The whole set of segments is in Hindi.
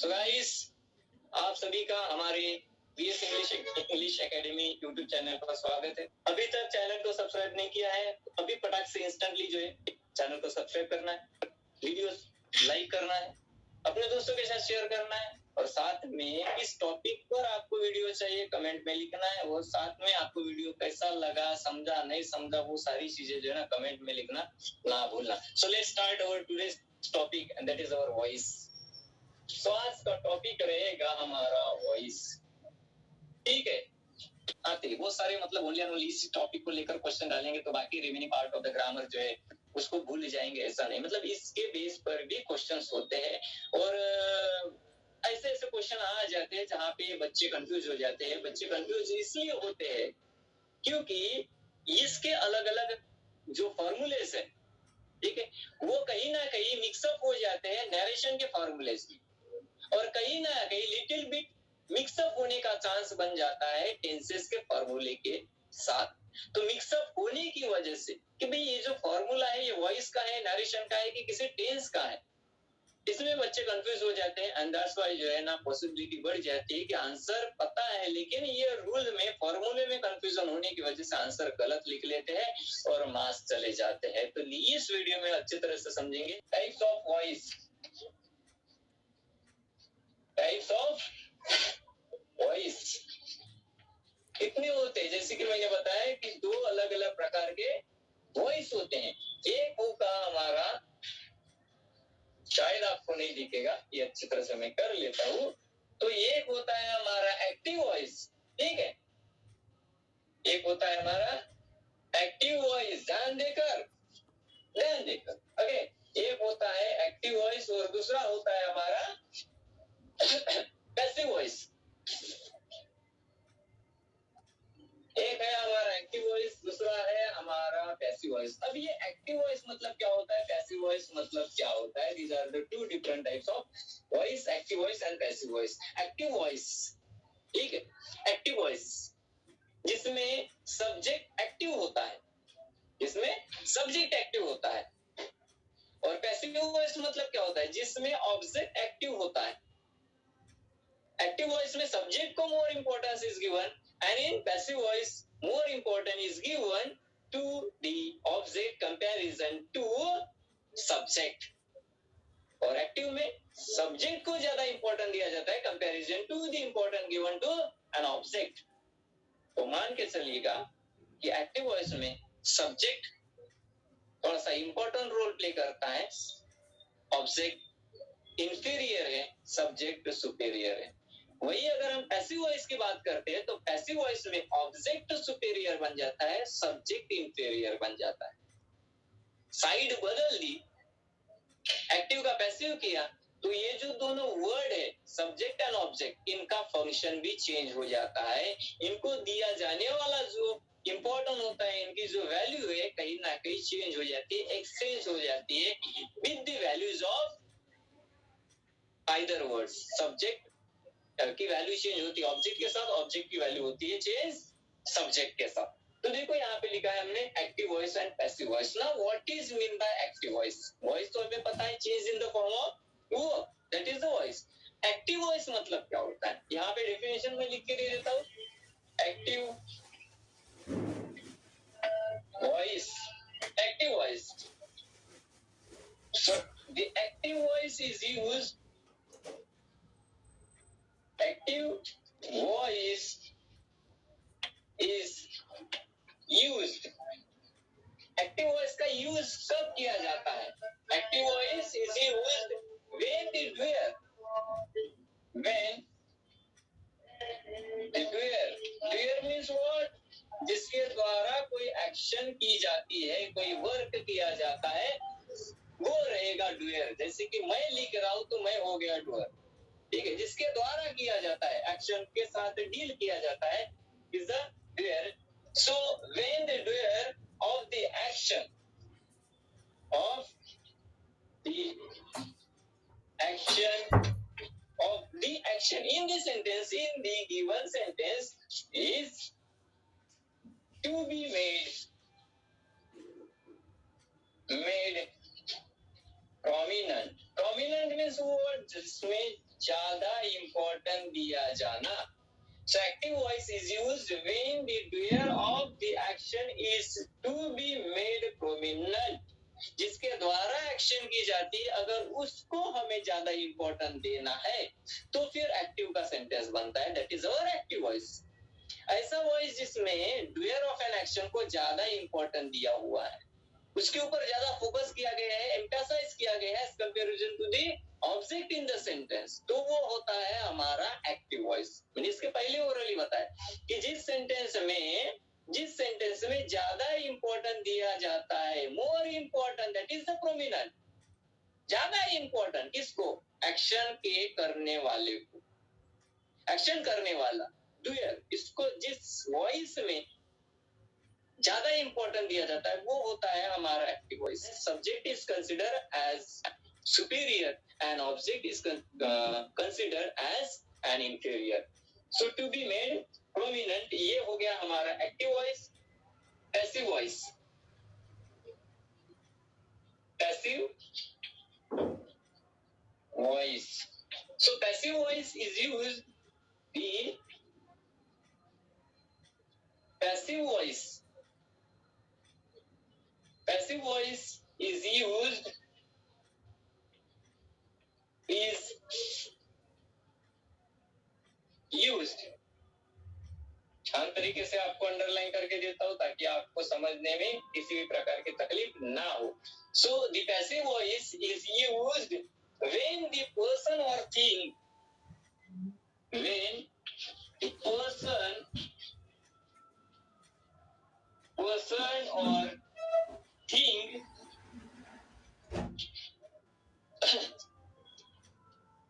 सो गाइस, आप सभी का हमारे BS English academy YouTube channel पर स्वागत है। अभी तक चैनल को सब्सक्राइब नहीं किया है तो अभी फटाक से इंस्टेंटली जो है चैनल को सब्सक्राइब करना है, वीडियो लाइक करना है, अपने दोस्तों के साथ शेयर करना है और साथ में इस टॉपिक पर आपको वीडियो चाहिए कमेंट में लिखना है। और साथ में आपको वीडियो कैसा लगा, समझा नहीं समझा, वो सारी चीजें जो है ना कमेंट में लिखना ना भूलना। So let's start our today's topic and that is our voice. तो आज का टॉपिक रहेगा हमारा वॉइस। ठीक है, आते बहुत सारे मतलब ओनली एंड ओनली इस टॉपिक को लेकर क्वेश्चन डालेंगे तो बाकी remaining part of the grammar जो है उसको भूल जाएंगे, ऐसा नहीं। मतलब इसके बेस पर भी क्वेश्चंस होते हैं और ऐसे ऐसे क्वेश्चन आ जाते हैं जहाँ पे बच्चे कंफ्यूज हो जाते हैं। बच्चे कंफ्यूज इसलिए होते हैं क्योंकि इसके अलग अलग जो फॉर्मूलेस है, ठीक है, वो कहीं ना कहीं मिक्सअप हो जाते हैं नरेशन के फॉर्मूलेस में और कहीं ना कहीं लिटिल बिट मिक्सअप होने का चांस बन जाता है टेंसेस के फॉर्मूले के साथ। तो मिक्सअप होने की वजह से कि भाई ये जो फॉर्मूला है ये वॉइस का है, नरेशन का है कि किसी टेंस का है, इसमें बच्चे कंफ्यूज हो जाते हैं एंड दैट्स व्हाई जो है ना पॉसिबिलिटी बढ़ जाती है कि आंसर पता है लेकिन ये रूल में फॉर्मूले में कंफ्यूजन होने की वजह से आंसर गलत लिख लेते हैं और मार्क्स चले जाते हैं। तो इस वीडियो में अच्छी तरह से समझेंगे types of voice. Types of voice कितने होते हैं, जैसे कि मैंने बताया कि दो अलग अलग प्रकार के वॉइस होते हैं। एक होगा हमारा, शायद आपको नहीं दिखेगा, ये अच्छी तरह से मैं कर लेता हूं। तो एक होता है हमारा एक्टिव वॉइस, ठीक है, एक होता है हमारा एक्टिव वॉइस, ध्यान देकर ओके। एक होता है एक्टिव वॉइस और दूसरा होता है हमारा पैसिव वॉइस। एक है हमारा एक्टिव वॉइस, दूसरा है हमारा पैसिव वॉइस। अब ये एक्टिव वॉइस मतलब क्या होता है, पैसिव वॉइस मतलब क्या होता है? These are the two different types of voice, active voice and passive voice. Active voice, ठीक है, एक्टिव वॉइस जिसमें सब्जेक्ट एक्टिव होता है, जिसमें सब्जेक्ट एक्टिव होता है। और पैसिव वॉइस मतलब क्या होता है, जिसमें ऑब्जेक्ट एक्टिव होता है। एक्टिव वॉइस में सब्जेक्ट को more importance is given and in passive voice more important is given to the object comparison to subject। और एक्टिव में सब्जेक्ट को ज्यादा इंपॉर्टेंट दिया जाता है comparison to the important given to an object. तो मान के चलिएगा कि एक्टिव वॉइस में सब्जेक्ट थोड़ा सा इंपॉर्टेंट रोल प्ले करता है, ऑब्जेक्ट इंफीरियर है, सब्जेक्ट सुपेरियर है। वही अगर हम पैसिव वॉइस की बात करते हैं तो पैसिव वॉइस में ऑब्जेक्ट सुपेरियर बन जाता है, सब्जेक्ट इंफीरियर बन जाता है। साइड बदल दी, एक्टिव का पैसिव किया तो ये जो दोनों वर्ड है सब्जेक्ट एंड ऑब्जेक्ट, इनका फंक्शन भी चेंज हो जाता है। इनको दिया जाने वाला जो इंपॉर्टेंट होता है, इनकी जो वैल्यू है कहीं ना कहीं चेंज हो जाती है, एक्सचेंज हो जाती है with the values of either words. Subject की वैल्यू चेंज होती है ऑब्जेक्ट के साथ, ऑब्जेक्ट की वैल्यू होती है चेंज सब्जेक्ट के साथ। तो देखो यहाँ पे लिखा है हमने active voice and passive voice. Now what is mean by active voice? Voice तो हमें पता है, change in the form of वो, that is the voice. Active voice मतलब क्या होता है, यहाँ पे डेफिनेशन में लिख के दे देता हूँ। Active voice, active voice, so the active voice is used, active voice is used, active voice का यूज कब किया जाता है? Active voice is used when the doer, when the doer means what? जिसके द्वारा कोई एक्शन की जाती है, कोई वर्क किया जाता है, वो रहेगा डूअर। जैसे कि मैं लिख रहा हूं तो मैं हो गया डूअर, ठीक है। जिसके द्वारा किया जाता है, एक्शन के साथ डील किया जाता है, is the doer. So when the doer of the action, of the action in the sentence, in the given sentence is to be made prominent। prominent means what? जिसमें ज्यादा इंपॉर्टेंट दिया जाना। So active voice is used when the doer of the action is to be made prominent. जिसके द्वारा एक्शन की जाती है, अगर उसको हमें ज्यादा इंपॉर्टेंट देना है तो फिर एक्टिव का सेंटेंस बनता है, that is our active voice. ऐसा वॉइस जिसमें डूयर ऑफ एन एक्शन को ज्यादा इंपॉर्टेंट दिया हुआ है, उसके ऊपर ज्यादा फोकस किया गया है, एम्फसाइज किया गया है as comparison to the object in the sentence, तो वो होता है हमारा एक्टिव वॉइस। मैंने इसके पहले ओरली बताया कि जिस सेंटेंस में ज्यादा इंपॉर्टेंट दिया जाता है, more important, that is the prominent. ज्यादा इंपॉर्टेंट किसको? एक्शन के करने वाले को, एक्शन करने वाला डूयर, इसको जिस वॉइस में ज्यादा इंपॉर्टेंट दिया जाता है वो होता है हमारा active voice. Subject is consider as superior and object is consider as an inferior. So to be made prominent, ये हो गया हमारा active voice. Passive voice, passive voice, so passive voice is used, the passive voice, passive voice is used शांत तरीके से आपको अंडरलाइन करके देता हूं ताकि आपको समझने में किसी भी प्रकार की तकलीफ ना हो। So the passive voice is used when the person or thing, when the person or thing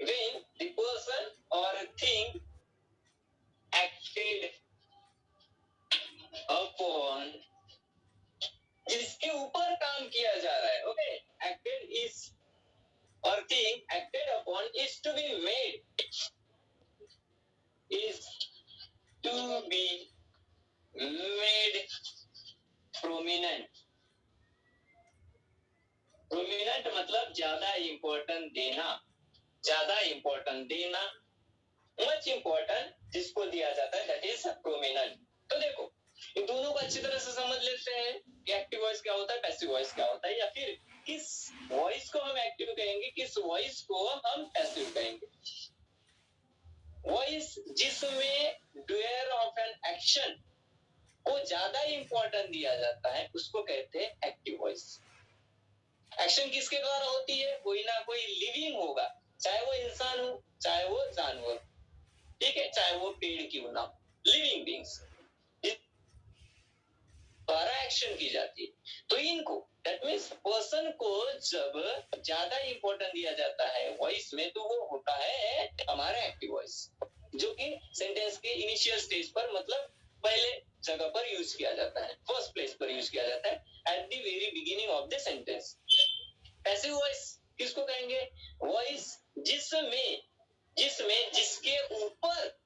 when the person or thing acted upon, जिसके ऊपर काम किया जा रहा है, okay, acted is or thing acted upon is to be made, is to be made prominent। Prominent मतलब ज्यादा इंपॉर्टेंट देना, ज्यादा इंपॉर्टेंट देना, मच इंपॉर्टेंट जिसको दिया जाता है, दैट इज प्रोमिनेंट। तो देखो इन दोनों को अच्छी तरह से समझ लेते हैं कि एक्टिव वॉइस क्या होता है, पैसिव वॉइस क्या होता है, या फिर किस वॉइस को हम एक्टिव कहेंगे, किस वॉइस को हम पैसिव कहेंगे। वॉइस जिसमें डूयर ऑफ एन एक्शन को ज्यादा इंपॉर्टेंट दिया जाता है उसको कहते हैं एक्टिव वॉइस। एक्शन किसके द्वारा होती है? कोई ना कोई लिविंग होगा, चाहे वो इंसान हो, चाहे वो जानवर, ठीक है, चाहे वो पेड़ क्यों ना हो, लिविंग बींग्स द्वारा एक्शन की जाती है। तो इनको, दैट मीन्स पर्सन को जब ज्यादा इंपॉर्टेंट दिया जाता है वॉइस में, तो वो होता है हमारा एक्टिव वॉइस, जो कि सेंटेंस के इनिशियल स्टेज पर, मतलब पहले जगह पर यूज किया जाता है, फर्स्ट प्लेस पर यूज किया जाता है, at the very beginning of the sentence. Passive voice किसको कहेंगे? वॉइस जिसके ऊपर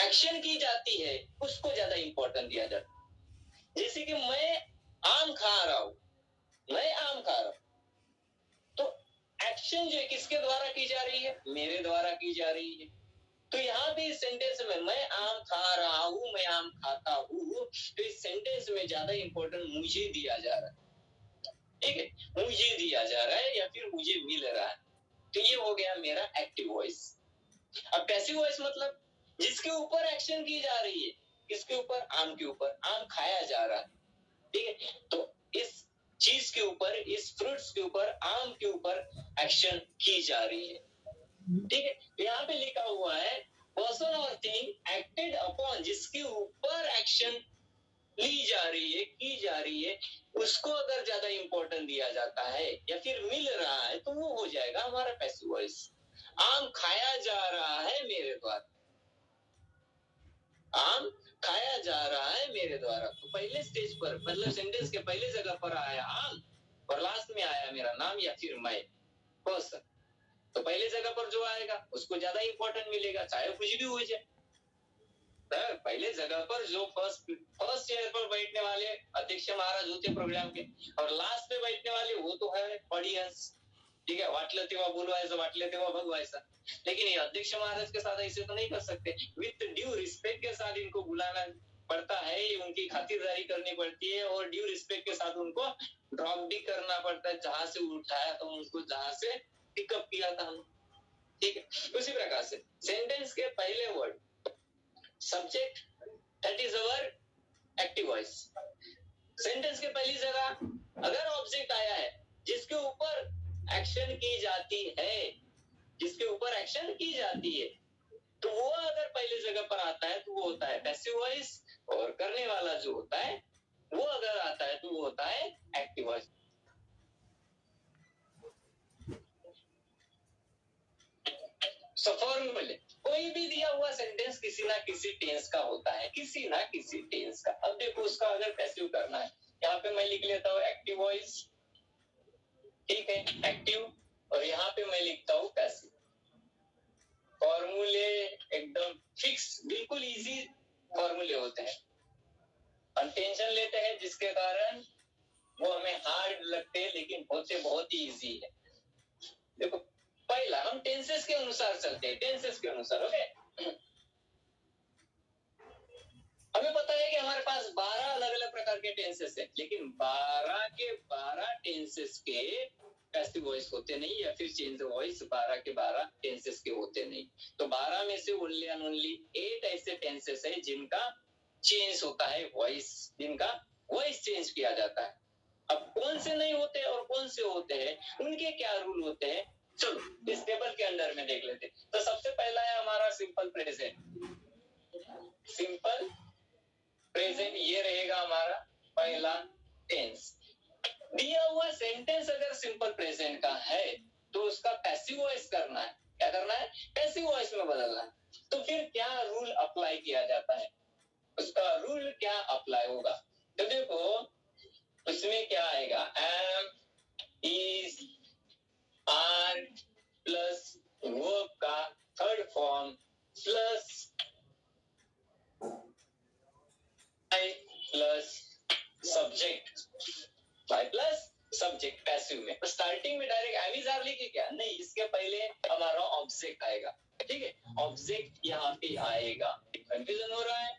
एक्शन की जाती है उसको ज्यादा इंपॉर्टेंट दिया जाता है। जैसे कि मैं आम खा रहा हूं, तो एक्शन जो है किसके द्वारा की जा रही है? मेरे द्वारा की जा रही है। तो यहाँ पे इस सेंटेंस में मैं आम खा रहा हूं, मैं आम खाता हूं, तो इस सेंटेंस में ज्यादा इंपॉर्टेंट मुझे दिया जा रहा है, ठीक है, मुझे दिया जा रहा है या फिर मुझे मिल रहा है, तो ये हो गया मेरा एक्टिव वॉइस। अब पैसिव वॉइस मतलब जिसके ऊपर एक्शन की जा रही है, किसके ऊपर? आम के ऊपर, आम खाया जा रहा है, ठीक है, तो इस चीज के ऊपर, इस फ्रूट्स के ऊपर, आम के ऊपर एक्शन की जा रही है, ठीक है। यहाँ पे लिखा हुआ है पर्सन और थिंग एक्टेड अपॉन, जिसके ऊपर एक्शन ली जा रही है, की जा रही है, उसको अगर ज्यादा इंपॉर्टेंट दिया जाता है या फिर मिल रहा है तो वो हो जाएगा हमारा पैसिव वॉइस। आम खाया जा रहा है मेरे द्वारा, आम खाया जा रहा है मेरे द्वारा, तो पहले स्टेज पर, मतलब सेंटेंस के पहले जगह पर आया आम और लास्ट में आया मेरा नाम या फिर मैं, पर्सन, तो पहले जगह पर जो आएगा उसको ज्यादा इंपॉर्टेंट मिलेगा, चाहे कुछ भी हो जाए। पहले जगह पर जो फर्स्ट चेयर पर बैठने वाले अध्यक्ष महाराज होते प्रोग्राम के, और लास्ट पे बैठने वाले वो तो है ऑडियंस, ठीक है, वाटलं तेव्हा बोलवायचं, वाटलं तेव्हा भगवायचा। लेकिन ये अध्यक्ष महाराज के साथ ऐसे तो नहीं कर सकते। विथ ड्यू रिस्पेक्ट के साथ इनको बुलाना पड़ता है, उनकी खातिरदारी करनी पड़ती है और ड्यू रिस्पेक्ट के साथ उनको ड्रॉप भी करना पड़ता है। जहां से उठाया तो उनको जहां से पिकअप किया था हम, ठीक है। उसी प्रकार से सेंटेंस के पहले word subject, that is our active voice. Sentence के पहली जगह अगर ऑब्जेक्ट आया है जिसके ऊपर एक्शन की जाती है, जिसके ऊपर एक्शन की जाती है, तो वो अगर पहली जगह पर आता है तो वो होता है पैसिव वॉइस, और करने वाला जो होता है वो अगर आता है तो वो होता है एक्टिव वॉइस। फॉर्मूले, कोई भी दिया हुआ सेंटेंस किसी ना किसी टेंस का होता है, किसी ना किसी टेंस का। अब देखो उसका अगर पैसिव करना है, यहाँ पे मैं लिख लेता हूँ एक्टिव वॉइस, ठीक है, एक्टिव, और यहाँ पे मैं लिखता हूँ पैसिव। फॉर्मूले एकदम फिक्स, बिल्कुल इजी फॉर्मूले होते हैं। हम टेंशन लेते हैं जिसके कारण वो हमें हार्ड लगते हैं, लेकिन होते बहुत ही इजी है। देखो पहला हम टेंसेस के अनुसार चलते हैं, टेंसेस के अनुसार, ओके। हमें पता है कि हमारे पास 12 अलग अलग प्रकार के टेंसेस है, लेकिन 12 के 12 टेंसेस के पैसिव वॉइस होते नहीं, या फिर चेंज वॉइस 12 के 12 टेंसेस के होते नहीं। तो 12 में से ओनली एंड ओनली 8 ऐसे टेंसेस है जिनका चेंज होता है वॉइस, जिनका वॉइस चेंज किया जाता है। अब कौन से नहीं होते और कौन से होते हैं, उनके क्या रूल होते हैं, चलो इस टेबल के अंदर में देख लेते। तो सबसे पहला है हमारा सिंपल प्रेजेंट। सिंपल प्रेजेंट ये रहेगा हमारा पहला टेंस। दिया हुआ सेंटेंस अगर सिंपल प्रेजेंट का है तो उसका पैसिव वॉइस करना है। क्या करना है? पैसिव वॉइस में बदलना है। तो फिर क्या रूल अप्लाई किया जाता है, उसका रूल क्या अप्लाई होगा? तो देखो उसमें क्या आएगा, am, is, are plus verb का third form plus I plus subject, by plus subject passive में। तो स्टार्टिंग में डायरेक्ट एम इज आर लिखे क्या? नहीं, इसके पहले हमारा ऑब्जेक्ट आएगा, ठीक है। ऑब्जेक्ट यहाँ पे आएगा, कंफ्यूजन हो रहा है?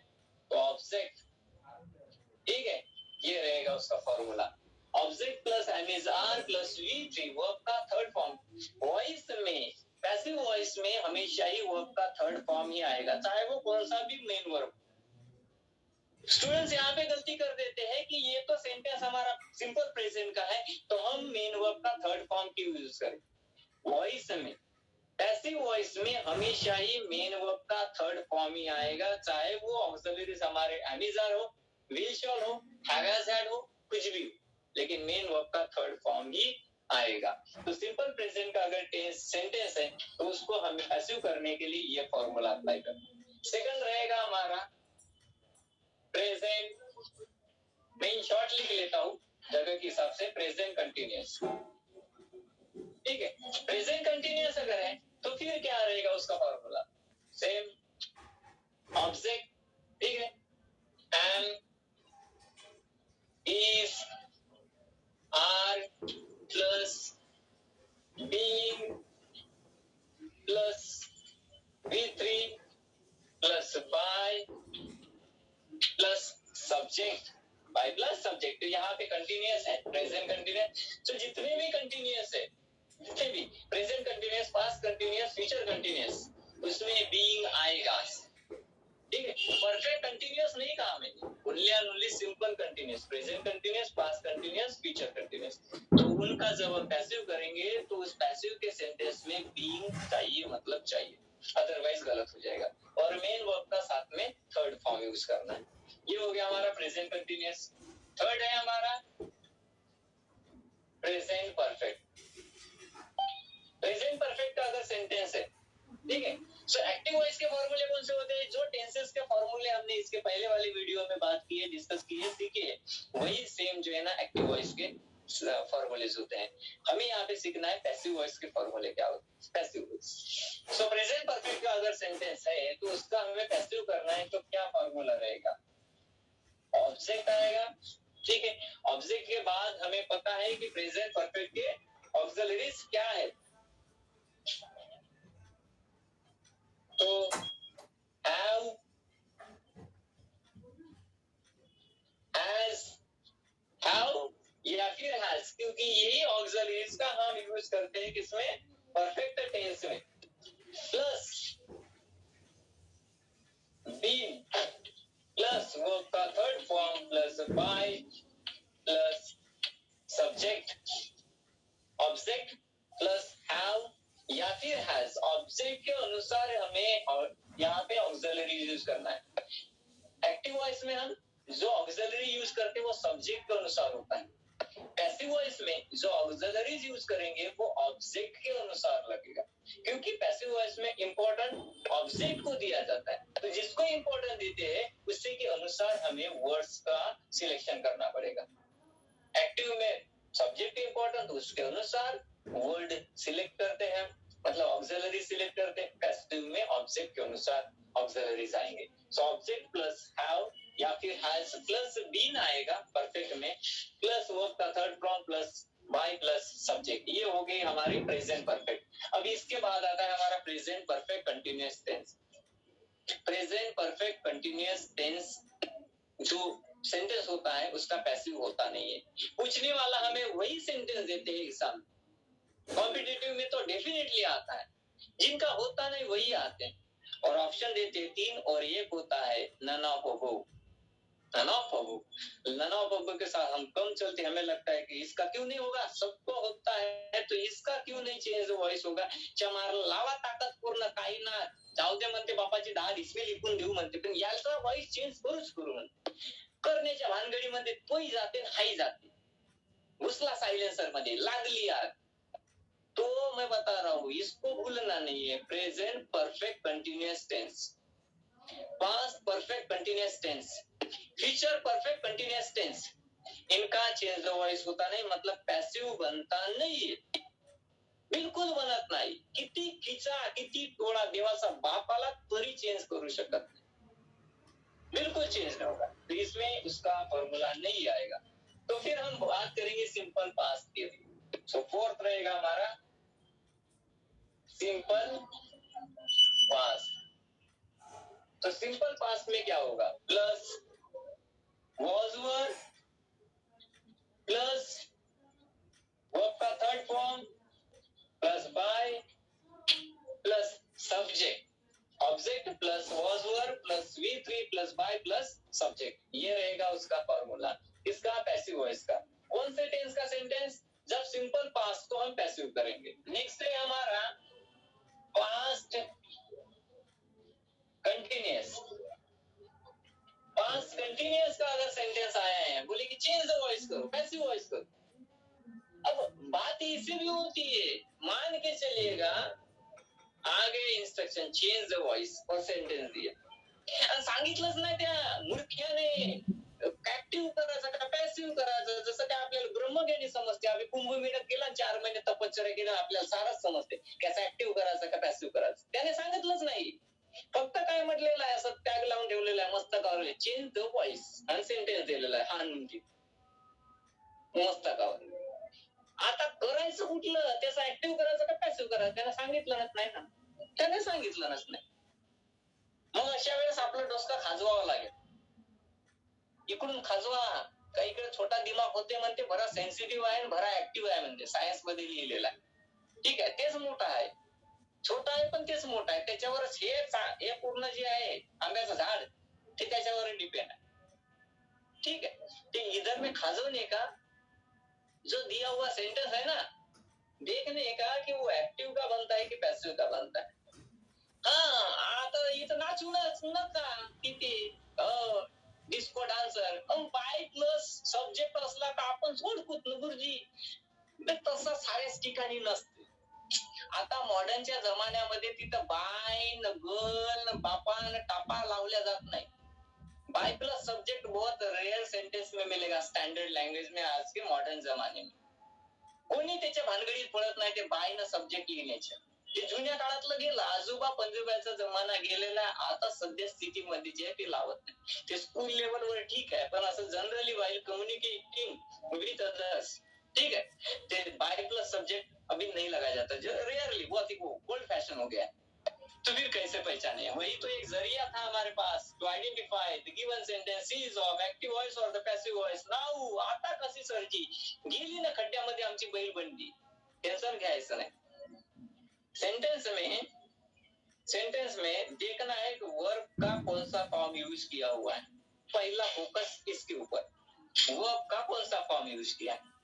तो ऑब्जेक्ट, ठीक है, ये रहेगा उसका formula. Object plus am is are plus V3 verb का थर्ड फॉर्म। वॉइस में, पैसिव वॉइस में हमेशा ही वर्ब का थर्ड फॉर्म ही आएगा, चाहे वो कौन सा भी मेन वर्ब। स्टूडेंट्स यहाँ पे गलती कर देते हैं कि ये तो सेंटेंस हमारा सिंपल प्रेजेंट का है, तो हम मेन वर्ब का थर्ड फॉर्म क्यों यूज करें? वॉइस में, पैसिव वॉइस में हमेशा ही मेन वर्ब का थर्ड फॉर्म ही आएगा, चाहे वो ऑक्सिलरीज हमारे एम इज आर हो, विल शॉल हो, हैव हैज हैड हो, कुछ भी हो, लेकिन मेन वर्ब का थर्ड फॉर्म ही आएगा। तो सिंपल प्रेजेंट का अगर सेंटेंस है तो उसको हमें पैसिव करने के लिए ये फॉर्मूला अप्लाई करना। सेकंड रहेगा हमारा प्रेजेंट, मैं इन शॉर्ट लिख लेता हूँ जगह के हिसाब से, प्रेजेंट कंटिन्यूअस, ठीक है। प्रेजेंट कंटिन्यूअस अगर है तो फिर क्या रहेगा उसका फॉर्मूला? सेम ऑब्जेक्ट, ठीक है, am, is, are plus being plus V3 plus by plus subject, by plus subject. तो यहाँ पे कंटिन्यूअस है, प्रेजेंट कंटिन्यूअस। तो जितने भी कंटिन्यूअस है, जितने भी present continuous, past continuous, future continuous, उसमें बीइंग आएगा, ठीक है। परफेक्ट कंटिन्यूअस नहीं कहा मैंने, only and only simple continuous, present continuous, past continuous, future continuous. तो उनका जब हम पैसिव करेंगे तो उस पैसिव के सेंटेंस में बीइंग चाहिए, मतलब चाहिए, अदरवाइज गलत हो जाएगा। और मेन वर्ब का साथ में थर्ड फॉर्म यूज करना है। ये हो गया हमारा प्रेजेंट कंटिन्यूअस। थर्ड है हमारा प्रेजेंट परफेक्ट। प्रेजेंट परफेक्ट का अगर सेंटेंस है, ठीक है, सो एक्टिव वॉइस के फॉर्मूले कौन से होते हैं? जो टेंसेस के फॉर्मूले हमने इसके पहले वाली वीडियो में बात की है, डिस्कस की है, सीखे है, वही सेम जो है ना एक्टिव वॉइस के फॉर्मूलेज होते हैं। हमें यहाँ पे सीखना है पैसिव वॉइस के फॉर्मूले क्या होते हैं, पैसिव वॉइस। सो प्रेजेंट परफेक्ट का अगर सेंटेंस है तो उसका हमें पैसिव करना है, तो क्या फॉर्मूला रहेगा? ऑब्जेक्ट आएगा, ठीक है। ऑब्जेक्ट के बाद हमें पता है कि प्रेजेंट परफेक्ट के ऑक्सिलरीज क्या है? तो have, as, have या फिर has, क्योंकि यही ऑक्सिलरीज का हम यूज करते हैं किसमें? परफेक्ट टेंस में। प्लस been प्लस वर्ब का third form plus by plus subject object plus have या फिर has। ऑब्जेक्ट के अनुसार हमें और यहाँ पे ऑक्सिलरी यूज करना है। एक्टिव वॉइस में हम जो ऑक्सिलरी यूज करते हैं वो सब्जेक्ट के अनुसार होता है। पैसिव वॉइस में जो ऑक्सिलरीज यूज करेंगे वो ऑब्जेक्ट के अनुसार लगेगा, क्योंकि पैसिव वॉइस में इंपॉर्टेंट ऑब्जेक्ट को दिया जाता है। तो जिसको इंपॉर्टेंट देते हैं उसी के अनुसार हमें वर्ड्स का सिलेक्शन करना पड़ेगा। एक्टिव में सब्जेक्ट इंपॉर्टेंट, उसके अनुसार वर्ड सिलेक्ट करते हैं, मतलब ऑक्सिलरी सिलेक्ट करते हैं। पैसिव में ऑब्जेक्ट के अनुसार ऑक्सिलरीज आएंगे। सो ऑब्जेक्ट प्लस हैव या फिर हैज प्लस बीन आएगा परफेक्ट में, प्लस वर्ब का third form plus by plus subject. ये हो गई हमारी प्रेजेंट परफेक्ट। अभी इसके बाद आता है हमारा present perfect continuous tense. Present perfect continuous tense जो सेंटेंस होता है उसका पैसिव होता नहीं है। पूछने वाला हमें वही सेंटेंस देते हैं एग्जाम, कॉम्पिटिटिव में तो डेफिनेटली आता है, जिनका होता नहीं वही आते हैं। और ऑप्शन देते हैं 3 और एक होता है none of above. None of above, none of above के साथ हम कम चलते, हमें लगता है कि इसका क्यों नहीं होगा, सबको होता है तो इसका क्यों नहीं चेंज वॉइस होगा। चमार लावा ताकद पूर्ण काही ना जाऊ दे म्हणते, बापाची डाळ इसमें लिखून देऊ म्हणते, पण याचा वॉइस चेंज करूच करू म्हणते। करण्याच्या भानगडीमध्ये तोही जाते हाही जाते, घुसला सायलेन्सर मध्ये, लागली आग। तो मैं बता रहा हूं, इसको भूलना नहीं है। Present perfect continuous tense, past perfect continuous tense, future perfect continuous tense, इनका चेंज वॉइस होता नहीं, मतलब पैसिव बनता नहीं है, बिल्कुल बनत नाही। किती खिचा किती टोळा देवाचा बापाला तरी चेंज करू शकत नहीं, बिल्कुल चेंज नहीं होगा। तो इसमें उसका फॉर्मूला नहीं आएगा। तो फिर हम बात करेंगे सिंपल पास्ट की। सो फोर्थ रहेगा हमारा सिंपल पास्ट। तो सिंपल पास्ट में क्या होगा? Plus was were plus verb का third form plus by plus subject object plus was were plus V3 plus by plus subject. ये रहेगा उसका फॉर्मूला। इसका पैसिव वॉइस का। कौन से टेंस का सेंटेंस? जब सिंपल पास्ट को हम पैसिव करेंगे। नेक्स्ट है हमारा पास्ट कंटिन्यूअस। पास्ट कंटिन्यूअस का अगर सेंटेंस आया है, बोले कि चेंज द वॉइस करो, पैसिव वॉइस करो। अब बात इसी भी होती है, मान के चलिएगा आगे इंस्ट्रक्शन चेंज द वॉइस और सेंटेंस दिया, सांगितलंच नाही त्या मूर्ख्याने ऍक्टिव्ह करायचं का पॅसिव्ह करायचं। जसं काय आपल्याला ब्रह्मज्ञानी समजते, आम्ही कुंभमेळ्यात गेला 4 महिने तपश्चर्या केलं, आपल्याला सारच समजते कसं ऍक्टिव्ह करायचं का पॅसिव्ह करायचं। त्याने सांगितलंच नाही, फक्त काय म्हटलेलं आहे, असं टॅग लावून ठेवलेलं आहे मस्तकावर, चेंज द वॉइस आणि सेंटेन्स दिलेला आहे हा म्हणजे मस्तकावर। आता करायचं कुठलं, त्याचं ऍक्टिव्ह करायचं का पॅसिव्ह करायचं, त्याने सांगितलंच नाही ना, त्याने सांगितलंच नाही। मग अशा वेळेस आपलं डोसका खाजवावं लागेल, इकडून खाजवा। काही इकडे छोटा दिमाग होते म्हणते, भरा सेन्सिटिव्ह आहे भरा ऍक्टिव्ह आहे म्हणते, सायन्स मध्ये लिहिलेला आहे। ठीक आहे, तेच मोठा आहे, छोटा आहे पण तेच मोठा आहे। त्याच्यावरच हे पूर्ण जे आहे आंब्याचं झाड ते त्याच्यावर डिपेंड आहे। ठीक है, तो इधर में खाजवने का जो दिया हुआ सेंटेंस है ना, देखने का कि वो एक्टिव का बनता है कि पैसिव का बनता है। हाँ, आता इथं नाचूनच नका किती disco dancer by plus subject असला तर आपण सोडकूत न गुरुजी, तसं साऱ्याच ठिकाणी नसते। आता मॉडर्नच्या जमान्यामध्ये तिथं बाय न गर्ल न बापा न टापा लावल्या जात नाही। बाय प्लस सब्जेक्ट बहुत रेयर सेंटेंस में मिलेगा स्टैंडर्ड लैंग्वेज में आज के मॉडर्न जमाने में। कोणी त्याच्या भानगडीत पडत नाही ते बाय न सब्जेक्ट लिहिण्याच्या। ते जुन्या काळातलं गेलं, आजोबा पंजोबाचा जमाना गेलेला, आता सध्या स्थितीमध्ये जे ते लावत नाही। ते स्कूल लेवलवर ठीक आहे, पण असं जनरली वाईल कम्युनिकेटिंग विथ अदर्स ठीक है, तो बाय प्लस सब्जेक्ट अभी नहीं लगाया जाता, जो रेयरली, बहुत ही ओल्ड फैशन हो गया है। तो फिर कैसे पहचाने? वही तो एक जरिया था हमारे पास to identify the given sentences of active voice और द पॅसिव्ह वॉइस. नाऊ आता कशी सरची गेली ना खड्ड्यामध्ये आमची बैल बनली. टेंशन घ्यायचं नाही. सेंटेंस में देखना है कि वर्ब का कौन सा फॉर्म यूज किया हुआ है. पहला फोकस इसके ऊपर, वर्ब का कौन सा फॉर्म यूज किया है.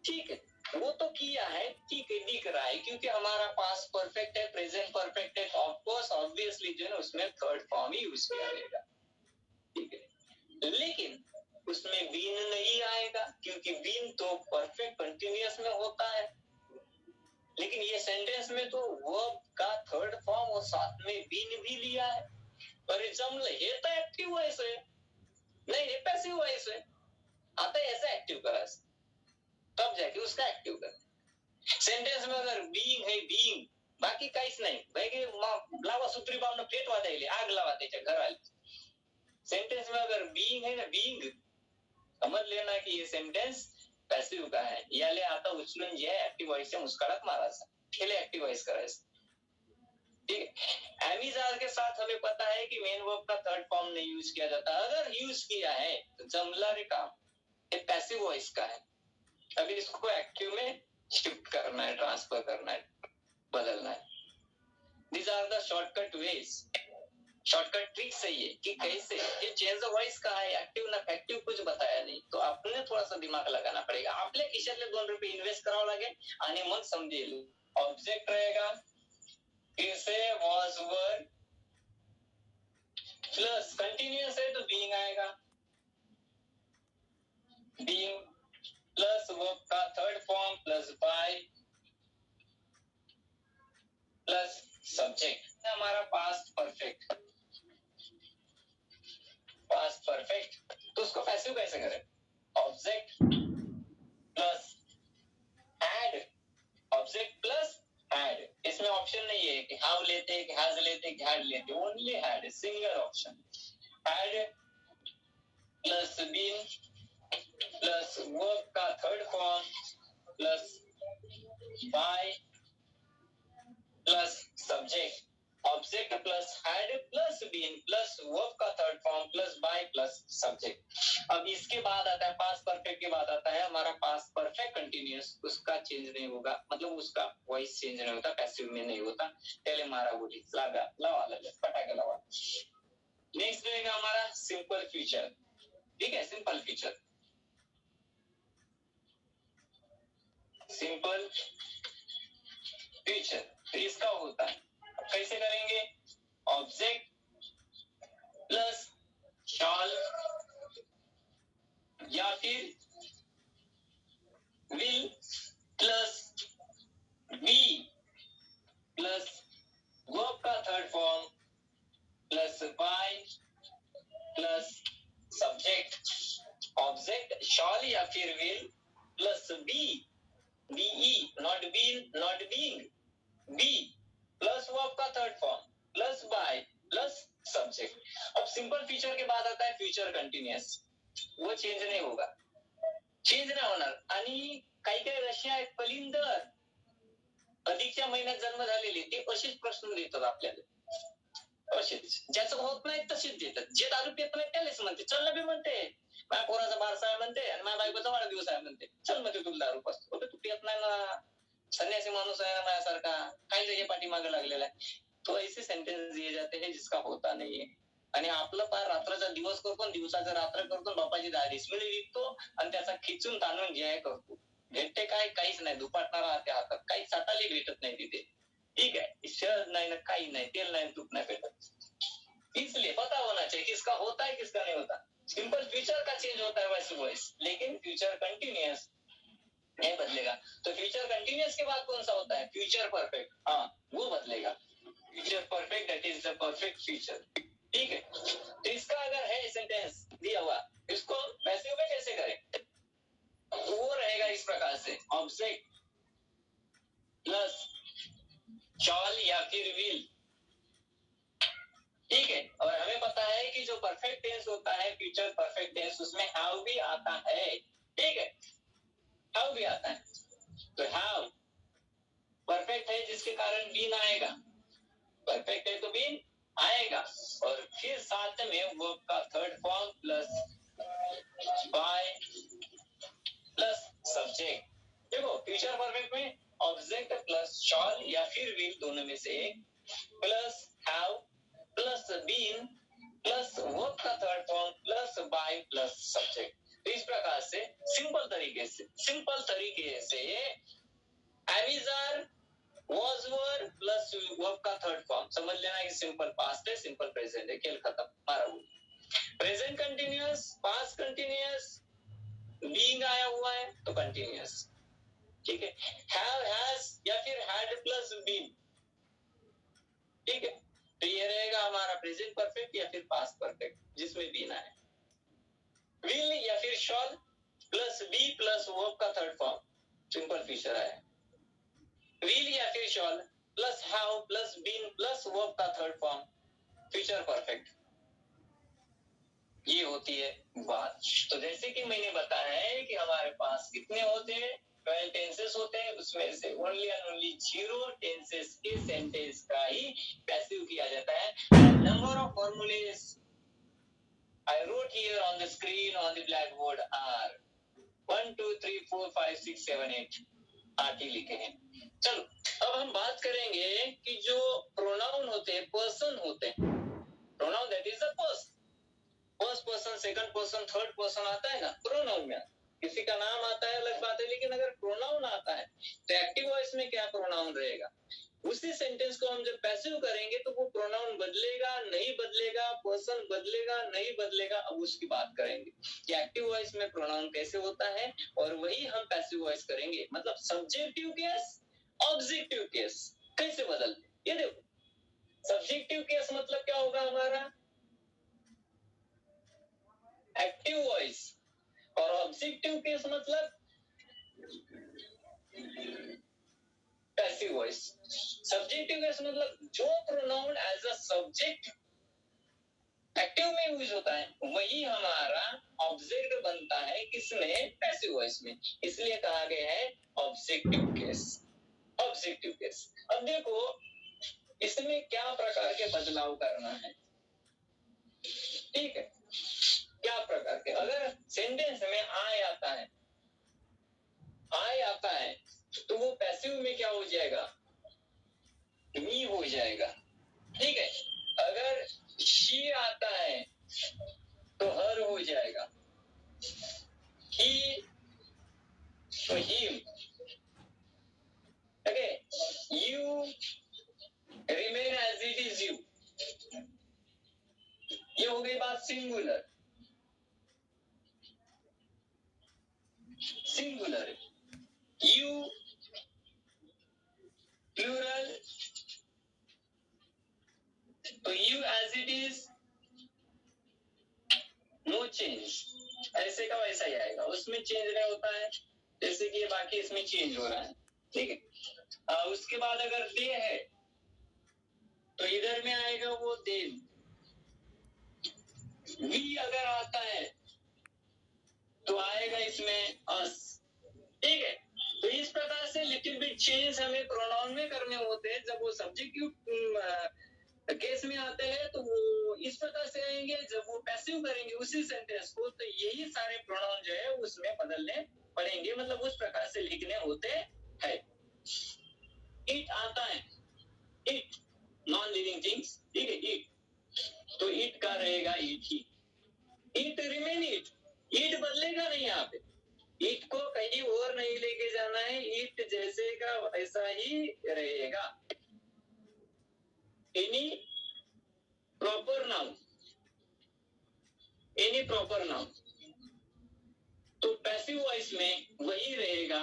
ठीक है, वो तो किया है, ठीक है, दिख रहा है, क्योंकि हमारा पास्ट परफेक्ट है, प्रेजेंट परफेक्ट है, ऑफ कोर्स ऑब्वियसली जो है उसमें थर्ड फॉर्म ही यूज किया जाएगा. ठीक है, लेकिन उसमें बीन नहीं आएगा, क्योंकि बीन तो परफेक्ट कंटिन्यूअस में होता है. लेकिन ये सेंटेंस में तो वर्ब का थर्ड फॉर्म और साथ में बीन भी लिया है. अरे जमलं, हे तर ऍक्टिव्ह वॉइस आहे, नहीं ये पैसिव वॉइस है. आता ऐसा एक्टिव करायचं, तब जाके उसका एक्टिव कर. सेंटेंस में अगर बीइंग है, बीइंग, बाकी काहीच नाही, भाई लावा सुत्री पावनं प्लेट वाजायली, आग लावा त्याच्या घराला. सेंटेंस में अगर बीइंग है ना, बीइंग, समझ लेना कि ये सेंटेंस पैसिव का है. याले आता उचलून जे एक्टिव वॉइस मुस्काळात मारायचा, खेले एक्टिव वॉइस करायचं. ठीक है, एमिजार के साथ हमें पता है कि मेन वर्ब का थर्ड फॉर्म नहीं यूज किया जाता. अगर यूज किया है तो जमला रे काम, ये पैसिव वॉइस का है. अभी इसको एक्टिव में शिफ्ट करना है, ट्रांसफर करना है, बदलना है. These are the shortcut ways, shortcut trick सही है कि कैसे. ये चेंज द वॉइस का है, एक्टिव ना फॅक्टिव्ह कुछ बताया नहीं, तो आपने थोड़ा सा दिमाग लगाना पड़ेगा. आपल्या खिशातले ₹2 इन्वेस्ट करावं लागेल आणि मग समजेल. ऑब्जेक्ट रहेगा, फिर से वॉज वर प्लस कंटिन्यूअस है तो बीइंग आएगा, बीइंग प्लस वर्ब का third form plus by plus subject. हमारा पास्ट परफेक्ट, पास्ट परफेक्ट, तो उसको पैसिव कैसे करें? Object plus ed, object plus ed. इसमें ऑप्शन नहीं है कि हाउ लेते, कि हैज लेते, कि हैड लेते, only had, single option. Had plus been plus verb का third form plus by plus subject. Object plus had plus been plus verb का third form plus by plus subject. अब इसके बाद आता है पास्ट परफेक्ट के बाद आता है हमारा पास्ट परफेक्ट कंटिन्यूअस. उसका चेंज नहीं होगा, मतलब उसका वॉइस चेंज नहीं होता, पैसिव में नहीं होता. पहले मारा बोली लागा लावा पटाके लावा. नेक्स्ट रहेगा हमारा सिंपल फ्यूचर. ठीक है, सिंपल फ्यूचर, सिंपल फ्यूचर इसका होता है. कैसे करेंगे? ऑब्जेक्ट प्लस शॉल या फिर will plus be plus verb का third form plus by plus subject. Object shall या फिर will plus be, be, not been, not being, be plus verb का third form plus by plus subject. अब सिंपल फ्यूचर के बाद आता है फ्यूचर कंटिन्यूअस. वो चेंज नहीं होगा, चेंज नाही होणार. आणि काही काही रशी आहेत पलिंदर, अधिकच्या महिन्यात जन्म झालेले, ते असेच प्रश्न देतात आपल्याला. असेच ज्याचं होत नाही तसेच देतात. जे दारू पित नाही त्यालाच म्हणते चल ना बी म्हणते, माझ्या पोराचा बारसा आहे म्हणते आणि माझ्या बायकोचा वाढदिवस आहे म्हणते, चल म्हणते तुला दारू पाजतो. तू पित नाही ना, सन्यासी माणूस आहे ना माझ्यासारखा, काही जगे पाठीमागे लागलेला आहे. तो ऐसे सेंटेन्स दिए जाते हैं जिसका होता नहीं है. आणि आपलं पार रात्राचा दिवस करतो, दिवसाचा रात्र करतो, बापाची 10 डिसमिली विकतो आणि त्याचा खिचून ताणून जे करतो. भेटते काय? काहीच नाही. दुपाटणार राहते हातात, काही चाटाली भेटत नाही तिथे. ठीक है, शहद नहीं ना, काही नहीं, तेल नहीं, तूप नहीं भेटत. इसलिए पता होना चाहिए किसका होता है किसका नहीं होता. सिंपल फ्यूचर का चेंज होता है वैसे वॉइस, लेकिन फ्यूचर कंटिन्यूअस नहीं बदलेगा. तो फ्यूचर कंटिन्यूअस के बाद कौन सा होता है? फ्यूचर परफेक्ट, हाँ वो बदलेगा. Future perfect that is the perfect future. ठीक है, तो इसका अगर है सेंटेंस दिया हुआ, इसको पैसिव में कैसे करें? तो वो रहेगा इस प्रकार से, ऑब्जेक्ट प्लस शॉल या फिर विल. ठीक है, और हमें पता है कि जो परफेक्ट टेंस होता है फ्यूचर परफेक्ट टेंस, उसमें हैव भी आता है. ठीक है, हैव हैव भी आता है, तो हैव परफेक्ट है जिसके कारण बीन आएगा, परफेक्ट है तो बीन आएगा, और फिर साथ में वर्ब का third form plus by plus subject. देखो फ्यूचर परफेक्ट में ऑब्जेक्ट प्लस शॉल या फिर विल दोनों में से एक, plus have plus been plus verb का third form plus by plus subject. तो इस प्रकार से सिंपल तरीके से एविजार was were प्लस वर्ब का थर्ड फॉर्म समझ लेना कि सिंपल पास्ट है, सिंपल प्रेजेंट है, खेल खत्म, मारा वो। Present continuous, past continuous, being आया हुआ है तो कंटिन्यूअस, ठीक है। हैव हैज या फिर हैड प्लस बीन, ठीक है, तो ये रहेगा हमारा प्रेजेंट परफेक्ट या फिर पास्ट परफेक्ट जिसमें बीन आया। विल या फिर shall plus be plus verb का थर्ड फॉर्म सिंपल फ्यूचर आया। विल या फिर shall plus have plus been plus verb का थर्ड फॉर्म फ्यूचर परफेक्ट, ये होती है बात। तो जैसे कि मैंने बताया है कि हमारे पास कितने होते हैं, 12 टेंसेस होते हैं, उसमें से ओनली एंड ओनली 0 टेंसेस के सेंटेंस का ही पैसिव किया जाता है। Number of formulas I wrote here on the screen on the black board are 1 2 3 4 5 6 7 8 8 ही लिखे हैं। चलो अब हम बात करेंगे कि जो प्रोनाउन होते हैं, पर्सन होते हैं, pronoun that is the person, first person, second person, third person आता है ना प्रोनाउन में। किसी का नाम आता है अलग बात है, लेकिन अगर प्रोनाउन आता है तो एक्टिव वॉइस में क्या प्रोनाउन रहेगा, उसी सेंटेंस को हम जब पैसिव करेंगे तो वो प्रोनाउन बदलेगा नहीं बदलेगा, पर्सन बदलेगा नहीं बदलेगा, अब उसकी बात करेंगे कि एक्टिव वॉइस में प्रोनाउन कैसे होता है, और वही हम पैसिव वॉइस करेंगे। मतलब सब्जेक्टिव केस ऑब्जेक्टिव केस कैसे बदलते, ये देखो। सब्जेक्टिव केस मतलब क्या होगा हमारा एक्टिव वॉइस, और ऑब्जेक्टिव केस मतलब पैसिव वॉइस। सब्जेक्टिव केस मतलब जो pronoun as a subject active में यूज होता है वही हमारा ऑब्जेक्ट बनता है किसमें, पैसिव वॉइस में, इसलिए कहा गया है ऑब्जेक्टिव केस। ऑब्जेक्टिव केस, अब देखो इसमें क्या प्रकार के बदलाव करना है, ठीक है, क्या प्रकार के। अगर सेंटेंस में आई आता है, आई आता है तो वो पैसिव में क्या हो जाएगा, मी हो जाएगा, ठीक है। अगर शी आता है तो हर हो जाएगा, ही तो him, okay. You remain as it is you, ये हो गई बात सिंगुलर। सिंगुलर यू प्लूरल तो you as it is no change, ऐसे का वैसा ही आएगा, उसमें चेंज नहीं होता है, जैसे कि ये बाकी इसमें चेंज हो रहा है, ठीक है। उसके बाद अगर दे है तो इधर में आएगा वो देम। वी अगर आता है तो आएगा इसमें अस, ठीक है। तो इस प्रकार से लिटिल बिट चेंज हमें प्रोनाउन में करने होते हैं। जब वो सब्जेक्टिव केस में आते हैं तो वो इस प्रकार से आएंगे, जब वो पैसिव करेंगे उसी सेंटेंस को तो यही सारे प्रोनाउन जो है उसमें बदलने पड़ेंगे, मतलब उस प्रकार से लिखने होते हैं। इट आता है, इट नॉन लिविंग थिंग्स, ठीक है, इट तो इट का रहेगा it he, it remain it, it बदलेगा नहीं यहाँ पे, इट को कहीं और नहीं लेके जाना है, इट जैसे का वैसा ही रहेगा। Any proper noun, any proper noun तो पैसिव वॉइस में वही रहेगा,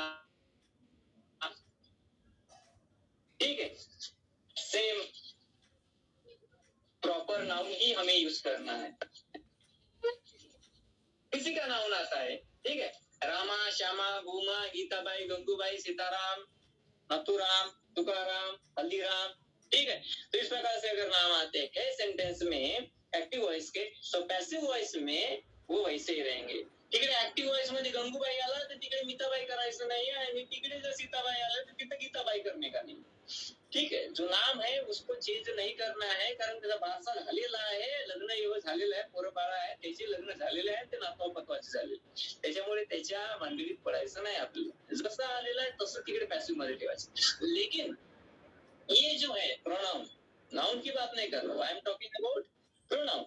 ठीक है। सेम प्रॉपर नाउन ही हमें यूज करना है। किसी का नाउन आता है, ठीक है, रामा, श्यामा, भूमा, गीताबाई, गंगूबाई, सीताराम, नथुराम, तुकाराम, हल्दीराम, ठीक है। तो इस प्रकार से अगर नाम आते हैं सेंटेंस में एक्टिव वॉइस के, तो पैसिव वॉइस में वो वैसे ही रहेंगे। तिकडे ऍक्टिव्ह व्हॉइस मध्ये गंगूबाई आला तर तिकडे मीताबाई करायचं नाही आणि तिकडे जर सीताबाई आला तर तिथे गीताबाई करणे का नाही. ठीक है, जो नाम है उसको चेंज नहीं करना है, कारण त्याचा वारसा झालेला आहे, लग्न एवढं झालेलं आहे, पोरं बाळ आहे, त्याचे लग्न झालेले आहे, ते नातवापत्वाचे झालेले, त्याच्यामुळे त्याच्या भानगडीत पडायचं नाही आपल्याला. जसं आलेलं आहे तसं तिकडे पॅसिव्ह मध्ये ठेवायचं. लेकिन ये जो है प्रोनाउन, नाउन की बात नहीं कर रहा हूं, I am talking about pronoun.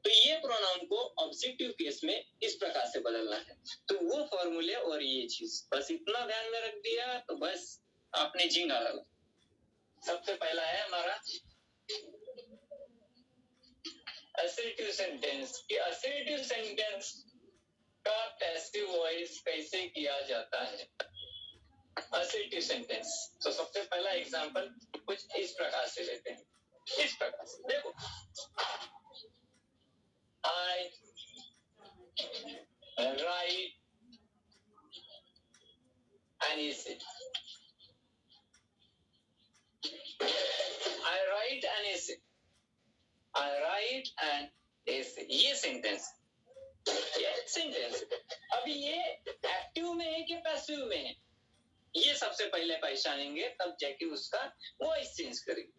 तो ये प्रोनाउन को ऑब्जेक्टिव केस में इस प्रकार से बदलना है. तो वो फॉर्मूले और ये चीज बस इतना ध्यान में रख दिया तो बस आपने झींगा लगा. सबसे पहला है हमारा असर्टिव सेंटेंस. कि असर्टिव सेंटेंस का पैसिव वॉइस कैसे किया जाता है. असर्टिव सेंटेंस, तो सबसे पहला एग्जांपल कुछ इस प्रकार से लेते हैं. इस प्रकार से देखो, I write an essay. I write an essay. I write an essay. ये सेंटेंस, ये सेंटेंस अभी ये एक्टिव में है कि पैसिव में है, ये सबसे पहले पहचानेंगे, तब जाके उसका वॉइस चेंज करेंगे.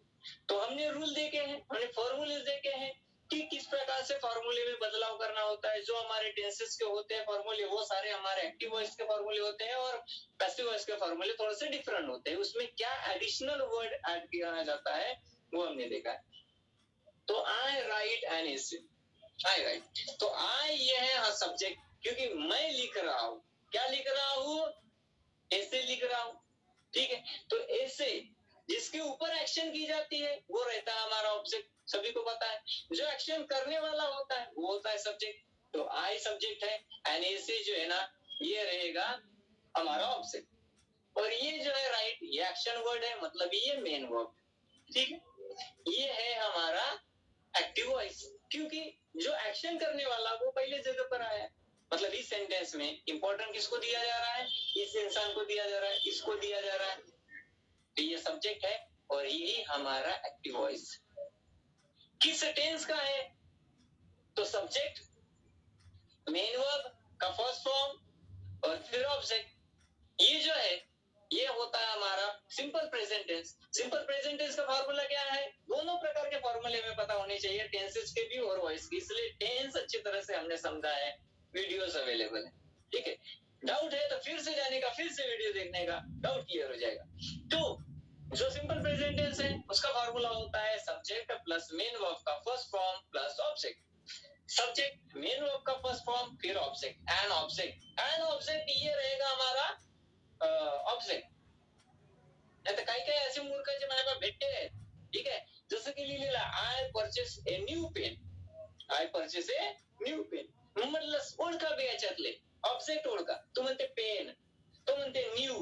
तो हमने रूल देखे हैं, हमने फॉर्मूले देखे हैं कि किस प्रकार से फॉर्मूले में बदलाव करना होता है. जो हमारे टेंसेस के होते हैं फॉर्मूले, वो सारे हमारे एक्टिव वॉइस के फॉर्मूले होते हैं और पैसिव वॉइस के फॉर्मूले थोड़े से डिफरेंट होते हैं. उसमें क्या एडिशनल वर्ड ऐड किया जाता है वो हमने देखा है. तो आई write an essay. I right, तो आई ये है सब्जेक्ट, क्योंकि मैं लिख रहा हूं. क्या लिख रहा हूं? ऐसे लिख रहा हूं. ठीक है, तो ऐसे जिसके ऊपर एक्शन की जाती है वो रहता है हमारा ऑब्जेक्ट. सभी को पता है जो एक्शन करने वाला होता है वो होता है सब्जेक्ट. तो आई सब्जेक्ट है, एंड ऐसे जो है ना ये रहेगा हमारा ऑब्जेक्ट. और ये जो है राइट, ये एक्शन वर्ड है, मतलब ये मेन वर्ब. ठीक है, ये है हमारा एक्टिव वॉइस, क्योंकि जो एक्शन करने वाला वो पहले जगह पर आया है. मतलब इस सेंटेंस में इंपॉर्टेंट किसको दिया जा रहा है? इस इंसान को दिया जा रहा है, इसको दिया जा रहा है. तो ये सब्जेक्ट है और यही हमारा एक्टिव वॉइस. किस टेंस का है? तो सब्जेक्ट, मेन वर्ब का फर्स्ट फॉर्म और फिर ऑब्जेक्ट. ये जो है ये होता है हमारा simple present tense. Simple present tense का फार्मूला क्या है? दोनों प्रकार के फार्मूले में पता होने चाहिए, टेंसेस के भी और वॉइस की. इसलिए टेंस अच्छी तरह से हमने समझा है, वीडियोस अवेलेबल है. ठीक है, डाउट है तो फिर से जाने का, फिर से वीडियो देखने का, डाउट क्लियर हो जाएगा. तो जो सिंपल प्रेजेंट टेंस है उसका फार्मूला होता है सब्जेक्ट प्लस मेन वर्ब का first form plus object. Subject, main verb का फर्स्ट फॉर्म, फिर object, an object. An object ये रहेगा हमारा ऑब्जेक्ट. नाही तर काही काही असे मूर्खाचे माझ्या भेटते आहेत. ठीक आहे, जसं की लिहिलेलं I purchase a new pen. I purchase a new pen. म्हटलं ओळखा बे याच्यातले ऑब्जेक्ट ओळखा. तू म्हणते पेन, तो म्हणते न्यू,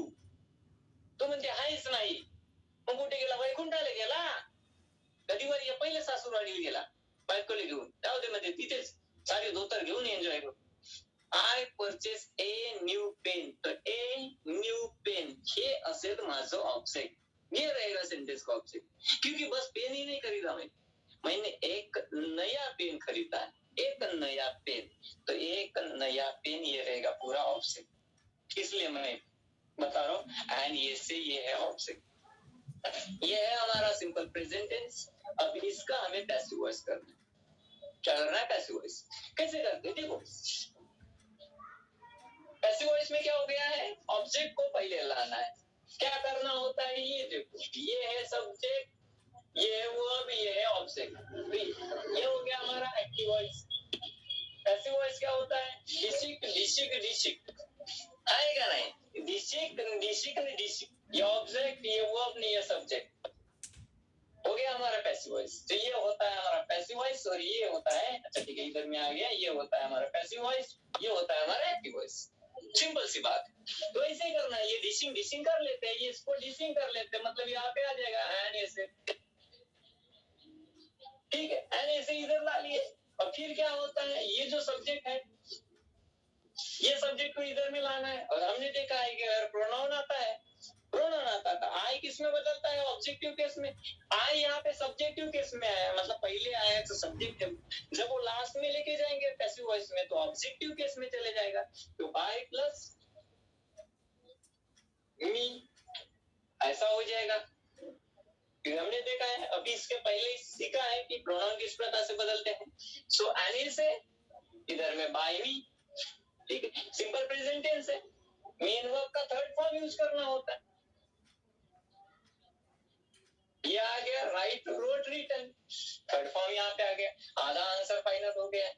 तो म्हणते हायच नाही. मग कुठे गेला? वैकुंठाला गेला. कधीवर ये पहिले सासूरवाडीला गेला बायकोला घेऊन. जाऊ दे म्हणजे तिथेच साडी धोतर घेऊन एन्जॉय करू. आय परचेस ए न्यू पेन. तो ए न्यू पेन हे असेल माझं ऑब्जेक्ट. ये रहेगा सेंटेंस का ऑब्जेक्ट, क्योंकि बस पेन ही नहीं खरीदा मैंने एक नया पेन खरीदा. एक नया पेन, तो एक नया पेन ये रहेगा पूरा ऑब्जेक्ट. इसलिए मैं बता रहा हूँ एंड ये से ये है ऑब्जेक्ट. ये है हमारा सिंपल प्रेजेंट टेंस. अब इसका हमें पैसिव वॉइस करना है. क्या करना है? पैसिव वॉइस कैसे करते हैं? देखो, पैसिव वॉइस में क्या हो गया है? ऑब्जेक्ट को पहले लाना है. क्या करना होता है? ये देखो, ये है सब्जेक्ट, ये है वर्ब, ये है ऑब्जेक्ट. ये हो गया हमारा एक्टिव वॉइस. पैसिव वॉइस क्या होता है? डिसिक डिसिक डिसिक आएगा नहीं. डिसिक डिसिक डिसिक, ये ऑब्जेक्ट, ये वर्ब नहीं, ये सब्जेक्ट. हो गया हमारा पैसिव वॉइस. तो ये होता है हमारा पैसिव वॉइस और ये होता है, अच्छा ठीक है इधर में आ गया, ये होता है हमारा पैसिव वॉइस, ये होता है हमारा एक्टिव वॉइस. सिंपल सी बात. तो ऐसे ही करना है. ये डिसिंग डिसिंग कर लेते हैं, ये इसको डिसिंग कर लेते हैं, मतलब यहाँ पे आ जाएगा एन ऐसे. ठीक है, एन ऐसे इधर ला लिए. और फिर क्या होता है? ये जो सब्जेक्ट है, ये सब्जेक्ट को इधर में लाना है. और हमने देखा है कि अगर प्रोनाउन आता है, प्रोनाउन आता था। आई किस में बदलता है? ऑब्जेक्टिव केस में। आई यहाँ पे सब्जेक्टिव केस में आया, मतलब पहले आया तो सब्जेक्टिव, जब वो लास्ट में लेके जाएंगे पैसिव वॉइस में तो ऑब्जेक्टिव केस में चले जाएगा। तो आई प्लस मी ऐसा हो जाएगा। हमने देखा है, अभी इसके पहले ही सीखा है कि प्रोनाउन किस प्रकार से बदलते हैं। सो एनी से इधर में बाय मी, ठीक है। सिंपल प्रेजेंट टेंस है, मेन वर्ब का थर्ड फॉर्म यूज करना होता है। ये आ गया right, wrote, written, third form यहाँ पे आ गया, आधा आंसर फाइनल हो गया।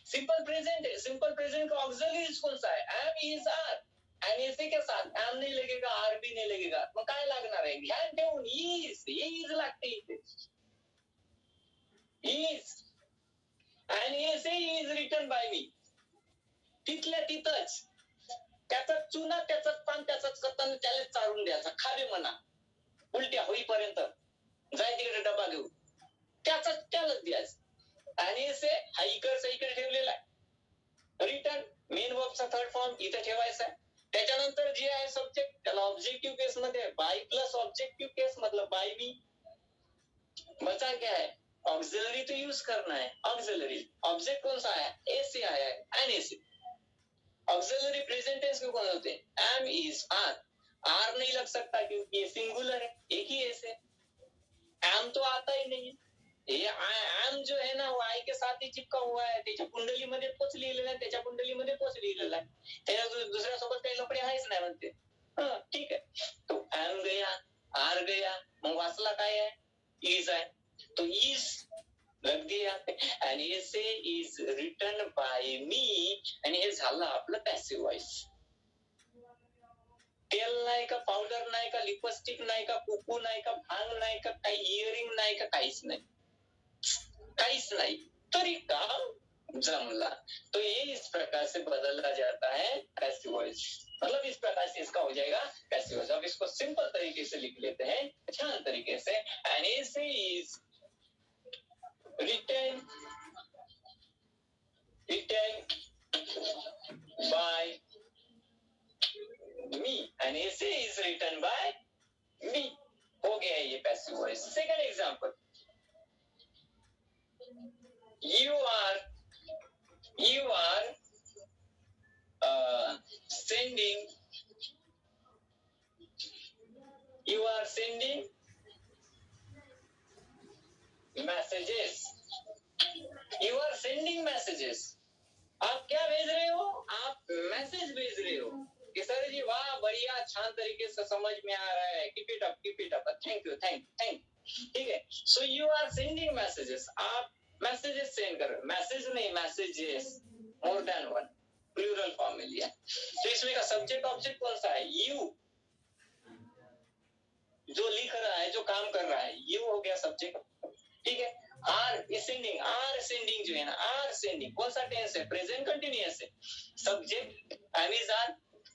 सिंपल प्रेजेंट है, सिंपल प्रेजेंट का ऑक्सिलरी कौन सा है? Am, is, are. एंड इसी के साथ एम नहीं लगेगा, आर भी नहीं लगेगा, मग काय लागणार आहे? ध्यान ठेवून इज लागते इथे, is. and essay is written by me. तिथल्या तिथंच त्याचा चुना, त्याचा पान, त्याचा कतन त्याला चारून द्यायचा, खावे म्हणा उलट्या होईपर्यंत, जाय तिकडे डबा घेऊ, त्याचाच त्यालाच द्यायचं। आणि essay हा इकडचा इकडे ठेवलेला आहे, रिटर्न मेन वर्बचा थर्ड फॉर्म इथे ठेवायचा आहे। त्याच्यानंतर जे आहे सब्जेक्ट, त्याला ऑब्जेक्टिव केस मध्ये बाय प्लस ऑब्जेक्टिव केस मतलब बाय मी। बचा क्या है? ऑक्सिलरी तो यूज करना है, ऑक्सिलरी। ऑब्जेक्ट कौन सा है? एसे आया है, एन एसे। ऑक्सिलरी प्रेजेंट टेंस में कौन होते हैं? M, is, are. आर नहीं लग सकता क्योंकि ये सिंगुलर है, एक ही एसे। एम तो आता ही नहीं है, ये एम जो है ना वो आई के साथ ही चिपका हुआ है, त्याच्या कुंडलीमध्ये तोच लिहिलेला आहे, त्याच्या कुंडलीमध्ये तोच लिहिलेला आहे, त्याच्या दुसऱ्या सोबत काही लफडे आहेच नाही म्हणते। ठीक है, तो एम गया, आर गया, मग वाचला काय है? इज है, तो इज लग दिया and essay is written by me आणि हे झालं आपलं पॅसिव्ह वॉइस। तेल नाही का, पावडर नाही का, लिपस्टिक नाही का, कुकू नाही का, भांग नाही का, काही इयरिंग नाही का, काहीच नाही, काहीच नहीं, तरी काम जमला। तो ये इस प्रकार से बदला जाता है पैसिव वॉइस, मतलब इस प्रकार से इसका हो जाएगा पैसिव वॉइस। अब इसको सिंपल तरीके से लिख लेते हैं, आसान तरीके से। And essay is written by me, and essay is written by me। हो गया ये passive voice. Second example, you are sending messages, आप क्या भेज रहे हो? आप मैसेज भेज रहे हो कि सर जी वाह बढ़िया, अच्छा तरीके से समझ में आ रहा है, keep it up, thank you. ठीक है, so you are sending messages, आप मैसेजेस सेंड कर रहे हो, मैसेज नहीं messages, more than one, plural form में लिया। तो इसमें का सब्जेक्ट ऑब्जेक्ट कौन सा है? यू, जो लिख रहा है, जो काम कर रहा है, यू हो गया सब्जेक्ट। ठीक है, आर सेंडिंग जो है ना, आर सेंडिंग कौन सा टेंस है? प्रेजेंट कंटिन्यूअस है। Subject am is are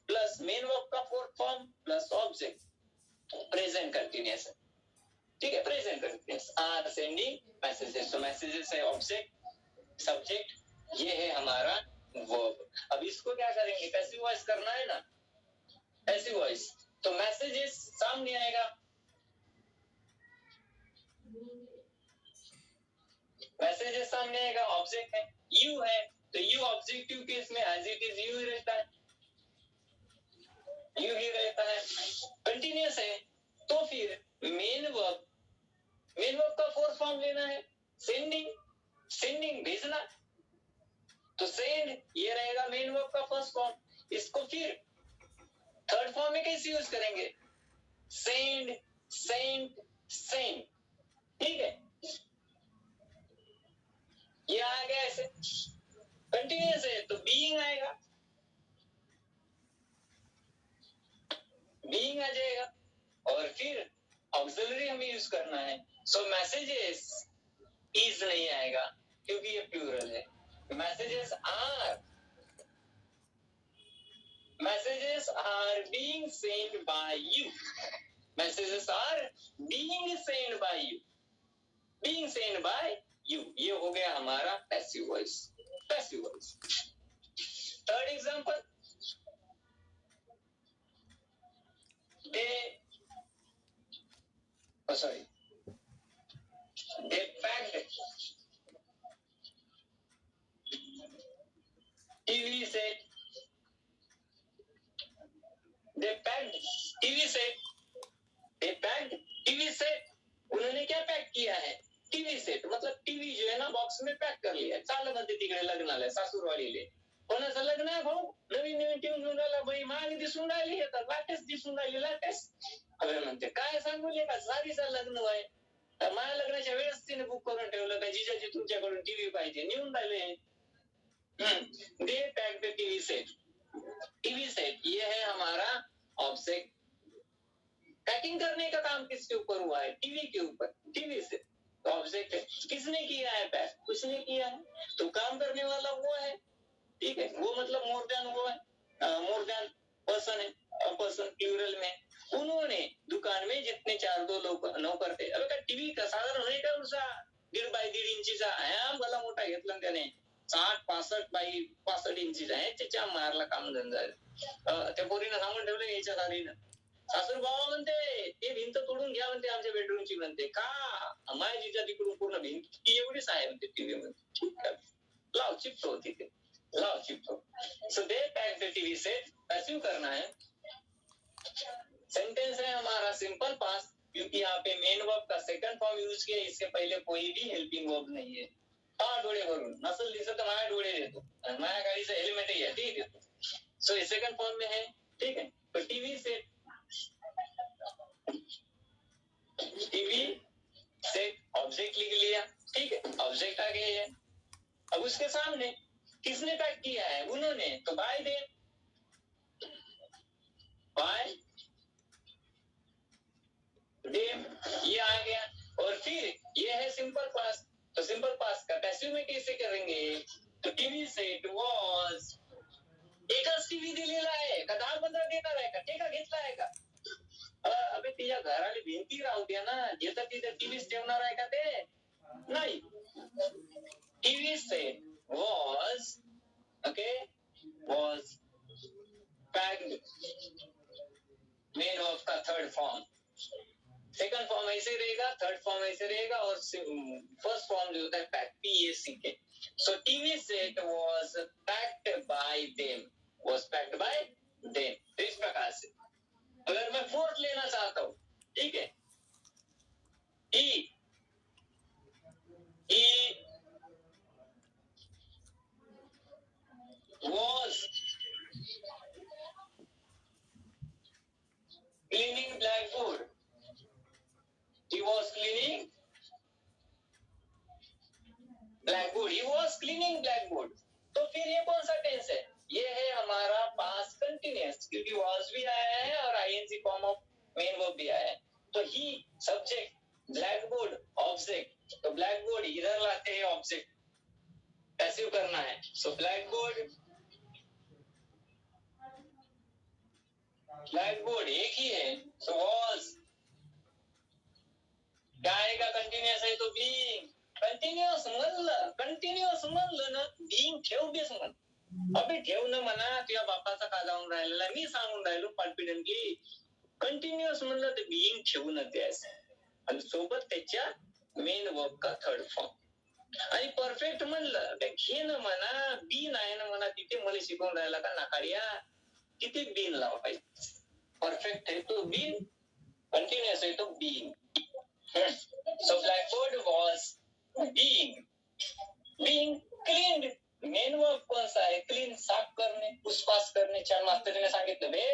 plus main verb का fourth form plus object, present continuous है। ठीक है, present continuous, are sending messages. तो मैसेजेस है ऑब्जेक्ट, सब्जेक्ट, ये है हमारा वर्ब। अब इसको क्या करेंगे? पैसिव वॉइस करना है ना, पैसिव वॉइस। तो मैसेजेस सामने आएगा, मैसेजेस सामने आएगा, ऑब्जेक्ट है, यू है, तो यू ऑब्जेक्टिव केस में एज इट इज यू ही रहता है, यू ही रहता है। कंटिन्यूअस है तो फिर मेन वर्ब का फोर्थ फॉर्म लेना है, सेंडिंग भेजना, तो सेंड ये रहेगा मेन वर्ब का फर्स्ट फॉर्म। इसको फिर थर्ड फॉर्म में कैसे यूज करेंगे? सेंड, ठीक है, ये आ गया ऐसे। कंटिन्यूअस है तो बीइंग आएगा, बीइंग आ जाएगा, और फिर ऑक्सिलरी हमें यूज करना है। सो मैसेजेस इज नहीं आएगा क्योंकि ये प्लूरल है। Messages are being send by you, messages are being send by you, ये हो गया हमारा passive voice. Third example, they sorry, they packed TV set, they packed TV set, they packed TV set. उन्होंने क्या पैक किया है? TV set. मतलब टीवी जो है ना बॉक्स में पैक कर लिया. चाल म्हणते तिकडे लग्नाला सासूरवाडीले. कोणाचं लग्न आहे भाऊ? नवीन नवीन टीव्ही घेऊन राहिला बाई, मागे दिसून राहिली, तर लाटेस्ट दिसून राहिली, लाटेस्ट. अरे म्हणते काय सांगू का, सारीचं लग्न आहे. तर माझ्या लग्नाच्या वेळेस तिने बुक करून ठेवलं का जिजाजी तुमच्याकडून टीव्ही पाहिजे, नेऊन राहिले. They pack the TV set. TV set ये है हमारा ऑब्जेक्ट. पैकिंग करने का काम किसके ऊपर हुआ है? टीवी के ऊपर. टीवी से ऑब्जेक्ट है. किसने किया है पैक? उसने किया है. तो काम करने वाला वो है. ठीक है, वो मतलब मोर देन वो है, मोर देन पर्सन है, पर्सन प्लूरल में. उन्होंने दुकान में जितने 4-2 लोग नौकर थे. अबे का टीव्ही का साधारण नाही का उसा 1.5 बाय 1.5 इंचीचा आहे, भला मोठा घेतला त्याने 60-65 बाय 65 इंचीचा आहे. त्याच्या मारला काम धंदा. त्या पोरीनं सांगून ठेवलं याच्या साडीनं. सासू बाबा म्हणते ते भिंत तोडून घ्या म्हणते आमच्या बेडरूमची. म्हणते का माय जिजा तिकडून पूर्ण भिंत एवढीच आहे म्हणते टीव्ही मध्ये. ठीक आहे, लाव चिपतो तिथे, लाव चिपतो. So they pack the TV set. Achieve करना है. सेंटेंस है हमारा सिंपल पास्ट, क्योंकि यहाँ पे मेन वर्ब का सेकंड फॉर्म यूज किया. इसके पहले कोई भी हेल्पिंग वर्ब नहीं है. हा डोळे भरून नसल दिसत तर माझ्या डोळे देतो, माझ्या गाडीचं हेल्मेटही आहे ते देतो. सो ये सेकंड फॉर्म में है. ठीक है, तो TV set, TV set object लिख लिया. ठीक है, ऑब्जेक्ट आ गया है. अब उसके सामने किसने पैक किया है? उन्होंने. तो बाय देम, बाय देम ये आ गया. और फिर ये है सिंपल पास्ट. तो सिंपल पास्ट का पैसिव में कैसे करेंगे? तो टीवी सेट वॉज. एकच टीव्ही दिलेला आहे का 10-15 देणार आहे का? ठेका घेतला आहे का? अबे तिच्या घराला भिंती राहू द्या ना, येतं तिथे टीव्हीच ठेवणार आहे का ते? नाही. TV set was, okay, was packed. Main verb का थर्ड फॉर्म. सेकंड फॉर्म ऐसे रहेगा, थर्ड फॉर्म ऐसे रहेगा, और फर्स्ट फॉर्म जो होता है pack, PACK. So TV set was packed bye them, was packed bye them. तो इस प्रकार से अगर मैं फोर्थ लेना चाहता हूं, ठीक है, he was cleaning blackboard. He was cleaning blackboard. He was cleaning blackboard. तो फिर ये कौन सा टेंस है? ये है हमारा पास्ट कंटिन्यूअस, क्योंकि was भी आया है और ING form of main verb भी आया है. तो he सब्जेक्ट, ब्लैकबोर्ड ऑब्जेक्ट. तो ब्लैकबोर्ड इधर लाते हैं ऑब्जेक्ट, पैसिव करना है. सो ब्लैकबोर्ड, ब्लैकबोर्ड एक ही है. सो was क्या आएगा? कंटिन्यूअस है तो बीइंग. कंटिन्यूअस म्हणलं ना, बीइंग ठेव बेस म्हण. अबे ठेव ना म्हणा, तुझ्या बापाचा का जाऊन राहिलेला, मी सांगून राहिलो कॉन्फिडेंटली. कंटिन्यूअस म्हणलं तर बीइंग ठेवू न द्यास, आणि सोबत त्याच्या मेन वर्ब का थर्ड फॉर्म. आणि परफेक्ट म्हणलं घे ना म्हणा, बीन आहे ना म्हणा, तिथे मला शिकवून राहिला का नाकाडिया, तिथे बीन लावायचं. परफेक्ट है तो बीन, कंटिन्यूअस है तो being. So blackboard was being cleaned. Main verb कौन सा है? क्लीन, साफ करणे, पुसपास करणे. छान मास्तरीने सांगितलं बे,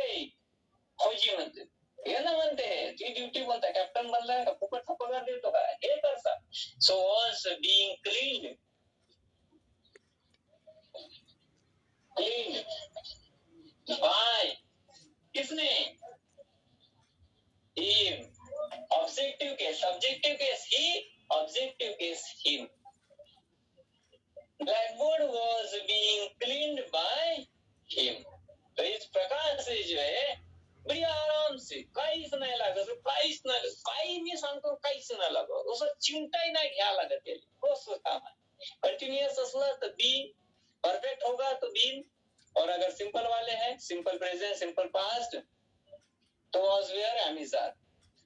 फौजी म्हणते हे ना म्हणते ती ड्युटी कोणता, कॅप्टन बनलाय का, फुकटचा पगार देतो का, हे करता. So was being cleaned, cleaned by किसने? Him. Objective case, subjective case ही, objective case him. Blackboard was being cleaned by him. तो इस प्रकार से जो है बड़ी आराम से, काहीच नाही लागत, काहीच नाही, काही मी सांगतो काहीच नाही लागत, असं चिंताही नाही घ्या लागत. कसं काम आहे? कंटिन्यूअस असलं तर बीइंग, परफेक्ट होगा तो बीइंग, और अगर सिंपल वाले हैं, सिंपल प्रेजेंट, सिंपल पास्ट, तो was were, am is are.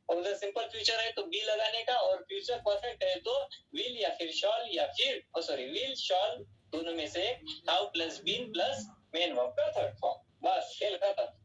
और उधर सिंपल फ्यूचर है तो बी लगाने का, और फ्यूचर परफेक्ट है तो विल या फिर शॉल या फिर सॉरी विल शॉल दोनों में से have plus been plus main verb का थर्ड फॉर्म। बस खेल खत्म।